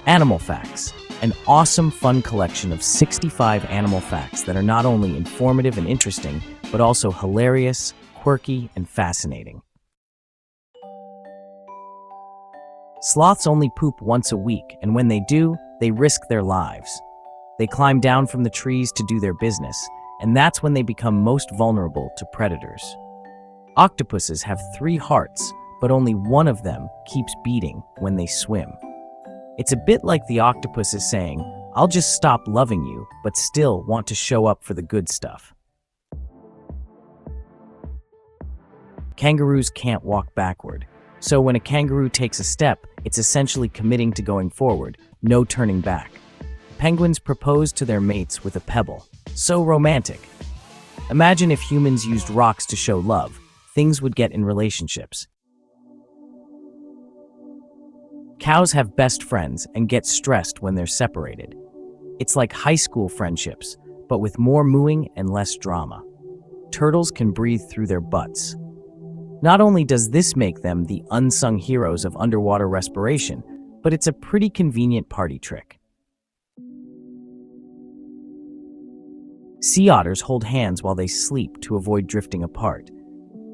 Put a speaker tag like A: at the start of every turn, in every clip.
A: Animal Facts, an awesome, fun collection of 65 animal facts that are not only informative and interesting, but also hilarious, quirky, and fascinating. Sloths only poop once a week, and when they do, they risk their lives. They climb down from the trees to do their business, and that's when they become most vulnerable to predators. Octopuses have 3 hearts, but only one of them keeps beating when they swim. It's a bit like the octopus is saying, "I'll just stop loving you, but still want to show up for the good stuff." Kangaroos can't walk backward. So when a kangaroo takes a step, it's essentially committing to going forward, no turning back. Penguins propose to their mates with a pebble. So romantic. Imagine if humans used rocks to show love, things would get in relationships. Cows have best friends and get stressed when they're separated. It's like high school friendships, but with more mooing and less drama. Turtles can breathe through their butts. Not only does this make them the unsung heroes of underwater respiration, but it's a pretty convenient party trick. Sea otters hold hands while they sleep to avoid drifting apart.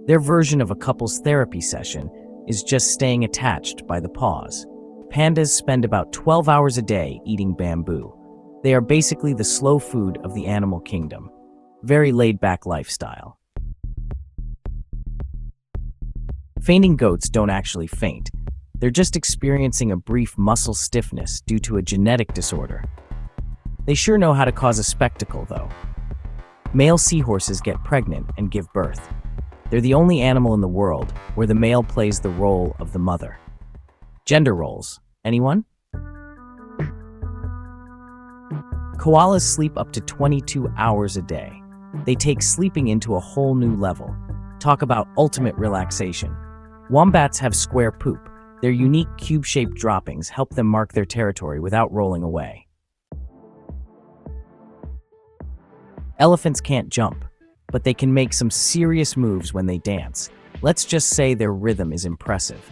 A: Their version of a couple's therapy session is just staying attached by the paws. Pandas spend about 12 hours a day eating bamboo. They are basically the slow food of the animal kingdom. Very laid-back lifestyle. Fainting goats don't actually faint. They're just experiencing a brief muscle stiffness due to a genetic disorder. They sure know how to cause a spectacle, though. Male seahorses get pregnant and give birth. They're the only animal in the world where the male plays the role of the mother. Gender roles. Anyone? Koalas sleep up to 22 hours a day. They take sleeping into a whole new level. Talk about ultimate relaxation. Wombats have square poop. Their unique cube-shaped droppings help them mark their territory without rolling away. Elephants can't jump, but they can make some serious moves when they dance. Let's just say their rhythm is impressive.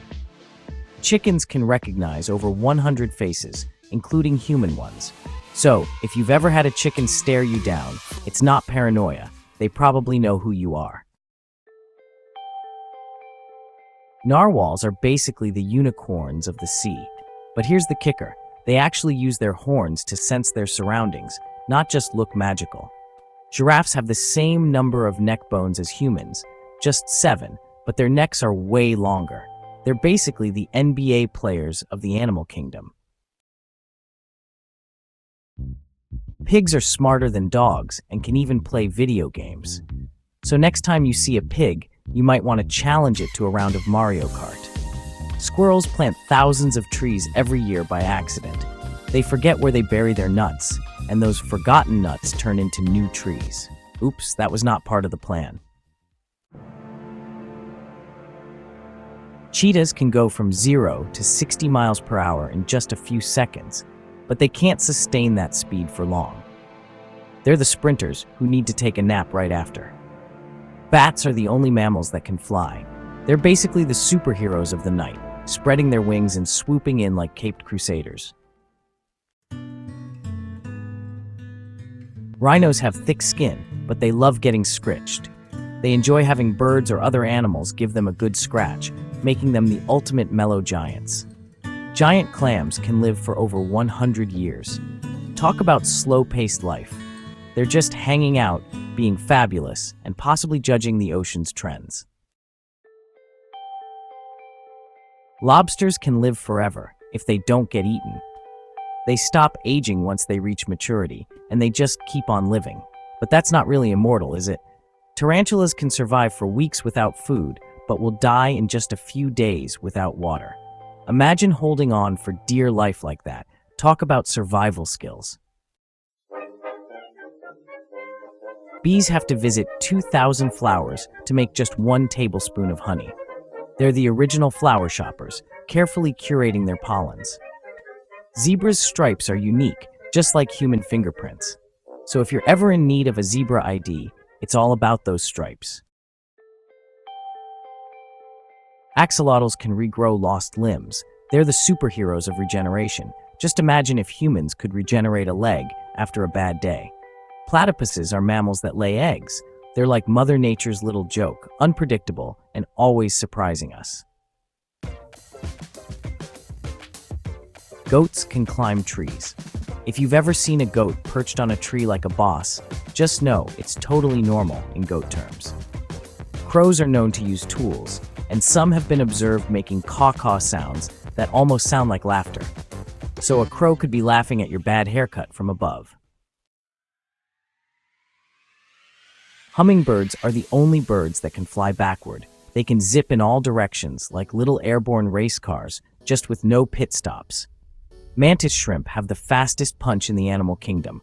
A: Chickens can recognize over 100 faces, including human ones. So, if you've ever had a chicken stare you down, it's not paranoia. They probably know who you are. Narwhals are basically the unicorns of the sea. But here's the kicker. They actually use their horns to sense their surroundings, not just look magical. Giraffes have the same number of neck bones as humans, just 7, but their necks are way longer. They're basically the NBA players of the animal kingdom. Pigs are smarter than dogs and can even play video games. So next time you see a pig, you might want to challenge it to a round of Mario Kart. Squirrels plant thousands of trees every year by accident. They forget where they bury their nuts, and those forgotten nuts turn into new trees. Oops, that was not part of the plan. Cheetahs can go from 0 to 60 miles per hour in just a few seconds, but they can't sustain that speed for long. They're the sprinters who need to take a nap right after. Bats are the only mammals that can fly. They're basically the superheroes of the night, spreading their wings and swooping in like caped crusaders. Rhinos have thick skin, but they love getting scratched. They enjoy having birds or other animals give them a good scratch, making them the ultimate mellow giants. Giant clams can live for over 100 years. Talk about slow-paced life. They're just hanging out, being fabulous, and possibly judging the ocean's trends. Lobsters can live forever if they don't get eaten. They stop aging once they reach maturity, and they just keep on living. But that's not really immortal, is it? Tarantulas can survive for weeks without food, but will die in just a few days without water. Imagine holding on for dear life like that. Talk about survival skills. Bees have to visit 2,000 flowers to make just 1 tablespoon of honey. They're the original flower shoppers, carefully curating their pollens. Zebras' stripes are unique, just like human fingerprints. So if you're ever in need of a zebra ID, it's all about those stripes. Axolotls can regrow lost limbs. They're the superheroes of regeneration, Just imagine if humans could regenerate a leg after a bad day. Platypuses are mammals that lay eggs. They're like Mother Nature's little joke, unpredictable and always surprising us. Goats can climb trees. If you've ever seen a goat perched on a tree like a boss, just know it's totally normal in goat terms. Crows are known to use tools, and some have been observed making caw-caw sounds that almost sound like laughter. So a crow could be laughing at your bad haircut from above. Hummingbirds are the only birds that can fly backward. They can zip in all directions like little airborne race cars, just with no pit stops. Mantis shrimp have the fastest punch in the animal kingdom.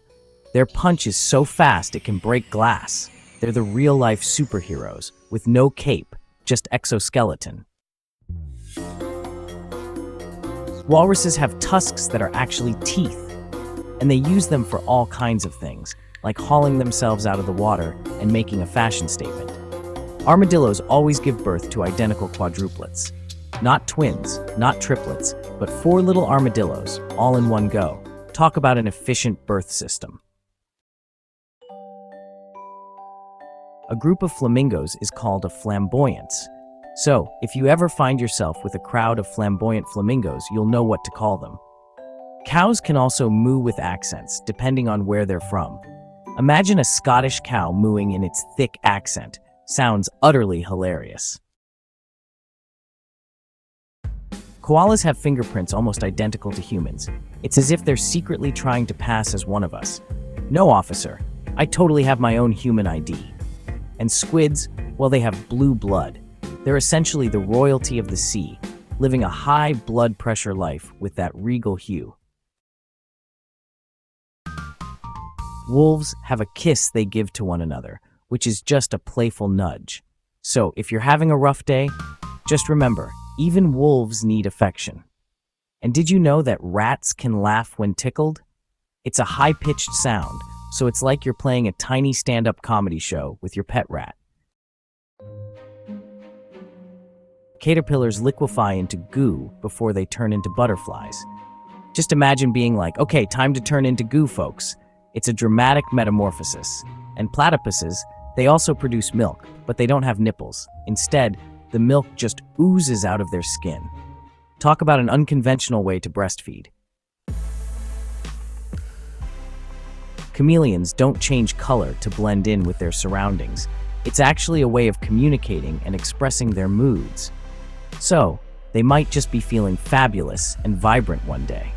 A: Their punch is so fast it can break glass. They're the real-life superheroes, with no cape, just exoskeleton. Walruses have tusks that are actually teeth, and they use them for all kinds of things, like hauling themselves out of the water and making a fashion statement. Armadillos always give birth to identical quadruplets. Not twins, not triplets, but 4 little armadillos, all in one go. Talk about an efficient birth system. A group of flamingos is called a flamboyance. So, if you ever find yourself with a crowd of flamboyant flamingos, you'll know what to call them. Cows can also moo with accents, depending on where they're from. Imagine a Scottish cow mooing in its thick accent. Sounds utterly hilarious. Koalas have fingerprints almost identical to humans. It's as if they're secretly trying to pass as one of us. No, officer, I totally have my own human ID. And squids, well, they have blue blood. They're essentially the royalty of the sea, living a high blood pressure life with that regal hue. Wolves have a kiss they give to one another, which is just a playful nudge. So, if you're having a rough day, just remember, even wolves need affection. And did you know that rats can laugh when tickled? It's a high-pitched sound, so it's like you're playing a tiny stand-up comedy show with your pet rat. Caterpillars liquefy into goo before they turn into butterflies. Just imagine being like, okay, time to turn into goo, folks. It's a dramatic metamorphosis. And platypuses, they also produce milk, but they don't have nipples. Instead, the milk just oozes out of their skin. Talk about an unconventional way to breastfeed. Chameleons don't change color to blend in with their surroundings. It's actually a way of communicating and expressing their moods. So, they might just be feeling fabulous and vibrant one day.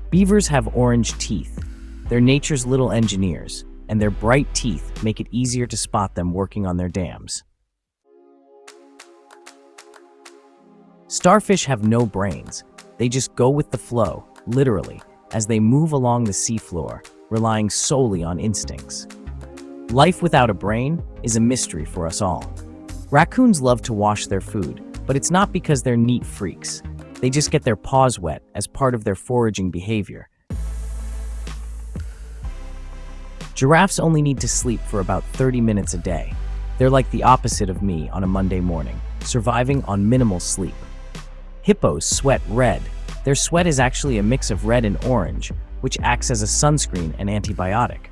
A: Beavers have orange teeth. They're nature's little engineers, and their bright teeth make it easier to spot them working on their dams. Starfish have no brains. They just go with the flow, literally, as they move along the seafloor, relying solely on instincts. Life without a brain is a mystery for us all. Raccoons love to wash their food, but it's not because they're neat freaks. They just get their paws wet as part of their foraging behavior. Giraffes only need to sleep for about 30 minutes a day. They're like the opposite of me on a Monday morning, surviving on minimal sleep. Hippos sweat red. Their sweat is actually a mix of red and orange, which acts as a sunscreen and antibiotic.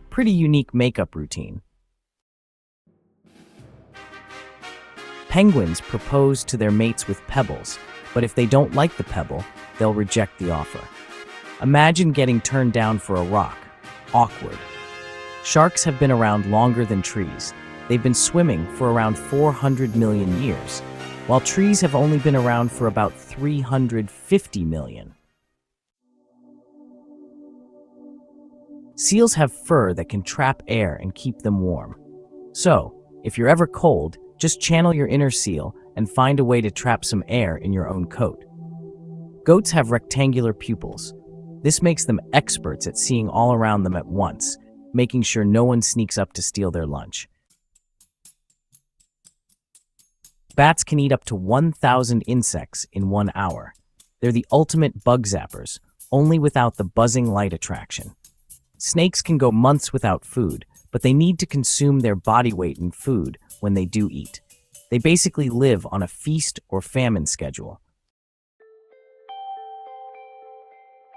A: Pretty unique makeup routine. Penguins propose to their mates with pebbles, but if they don't like the pebble, they'll reject the offer. Imagine getting turned down for a rock. Awkward. Sharks have been around longer than trees. They've been swimming for around 400 million years, while trees have only been around for about 350 million. Seals have fur that can trap air and keep them warm. So, if you're ever cold, just channel your inner seal and find a way to trap some air in your own coat. Goats have rectangular pupils. This makes them experts at seeing all around them at once, making sure no one sneaks up to steal their lunch. Bats can eat up to 1,000 insects in 1 hour. They're the ultimate bug zappers, only without the buzzing light attraction. Snakes can go months without food, but they need to consume their body weight in food when they do eat. They basically live on a feast or famine schedule.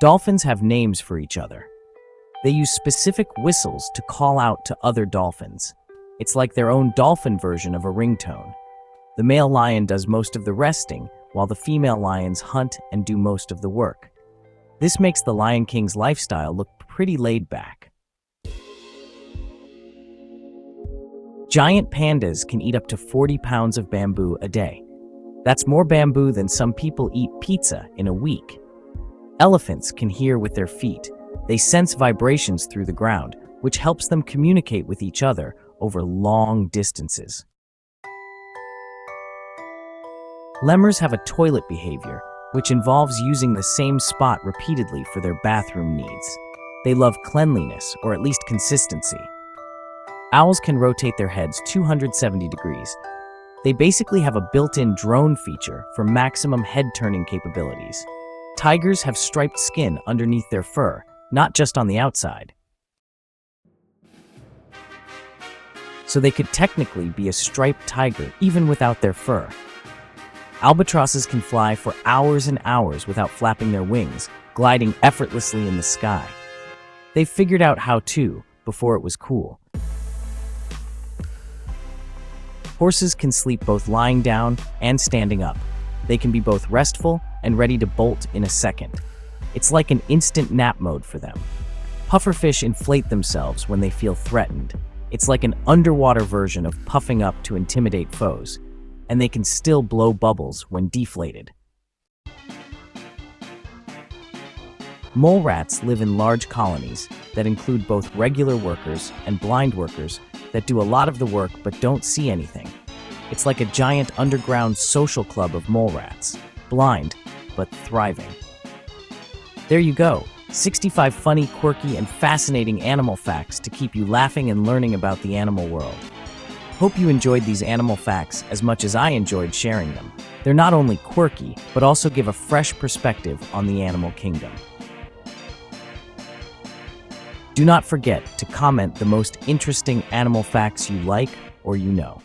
A: Dolphins have names for each other. They use specific whistles to call out to other dolphins. It's like their own dolphin version of a ringtone. The male lion does most of the resting, while the female lions hunt and do most of the work. This makes the Lion King's lifestyle look pretty laid back. Giant pandas can eat up to 40 pounds of bamboo a day. That's more bamboo than some people eat pizza in a week. Elephants can hear with their feet. They sense vibrations through the ground, which helps them communicate with each other over long distances. Lemurs have a toilet behavior, which involves using the same spot repeatedly for their bathroom needs. They love cleanliness, or at least consistency. Owls can rotate their heads 270 degrees. They basically have a built-in drone feature for maximum head-turning capabilities. Tigers have striped skin underneath their fur, not just on the outside. So they could technically be a striped tiger even without their fur. Albatrosses can fly for hours and hours without flapping their wings, gliding effortlessly in the sky. They figured out how to before it was cool. Horses can sleep both lying down and standing up. They can be both restful and ready to bolt in a second. It's like an instant nap mode for them. Pufferfish inflate themselves when they feel threatened. It's like an underwater version of puffing up to intimidate foes, and they can still blow bubbles when deflated. Mole rats live in large colonies that include both regular workers and blind workers that do a lot of the work but don't see anything. It's like a giant underground social club of mole rats, blind but thriving. There you go, 65 funny, quirky, and fascinating animal facts to keep you laughing and learning about the animal world. Hope you enjoyed these animal facts as much as I enjoyed sharing them. They're not only quirky, but also give a fresh perspective on the animal kingdom. Do not forget to comment the most interesting animal facts you like or you know.